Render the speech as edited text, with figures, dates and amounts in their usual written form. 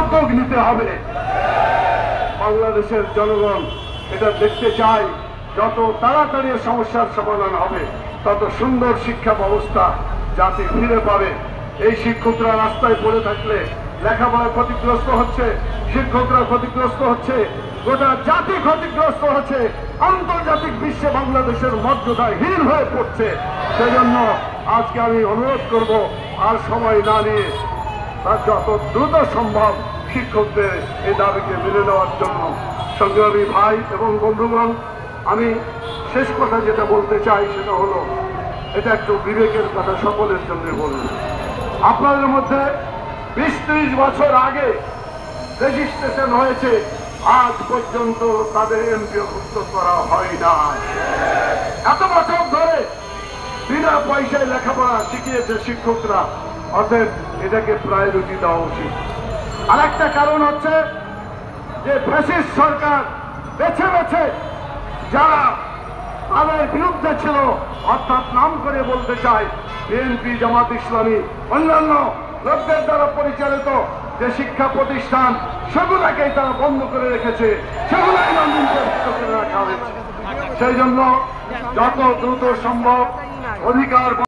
উদ্যোগ নিতে হবে। বাংলাদেশের জনগণ এটা দেখতে চায়, যত তাড়াতাড়ি সমস্যার সমাধান হবে তত সুন্দর শিক্ষা ব্যবস্থা জাতি ফিরে পাবে। এই শিক্ষকরা রাস্তায় পড়ে থাকলে লেখাপড়া ক্ষতিগ্রস্ত হচ্ছে, শিক্ষকরা ক্ষতিগ্রস্ত হচ্ছে, গোটা জাতি ক্ষতিগ্রস্ত হচ্ছে, আন্তর্জাতিক বিশ্বে বাংলাদেশের মর্যাদা হীন হয়ে পড়ছে। সেজন্য আজকে আমি অনুরোধ করব, আর সময় না নিয়ে যত দ্রুত সম্ভব শিক্ষকদের এই দাবিকে মেনে নেওয়ার জন্য। সংগ্রামী ভাই এবং বন্ধুগণ, আমি শেষ কথা যেটা বলতে চাই সেটা হলো, এটা একটু বিবেকের কথা সকলের জন্য বলুন। আপনাদের মধ্যে 20-30 বছর আগে রেজিস্ট্রেশন হয়েছে, আজ পর্যন্ত তাদের এমপিওভুক্ত করা হয় না। এত বছর ধরে বিনা পয়সায় লেখাপড়া শিখিয়েছে শিক্ষকরা, অতএব এটাকে প্রায়োরিটি দেওয়া উচিত। আর একটা কারণ হচ্ছে যে ফ্যাসিস্ট সরকার বেছে বেছে যারা তাদের বিরুদ্ধে ছিল, অর্থাৎ নাম করে বলতে চাই বিএনপি, জামাত ইসলামী, অন্যান্য লোকদের দ্বারা পরিচালিত যে শিক্ষা প্রতিষ্ঠান, সেগুলোকেই তারা বন্ধ করে রেখেছে, সেগুলোই নন্দীভূত করে রাখা হয়েছে। সেই জন্য যত দ্রুত সম্ভব অধিকার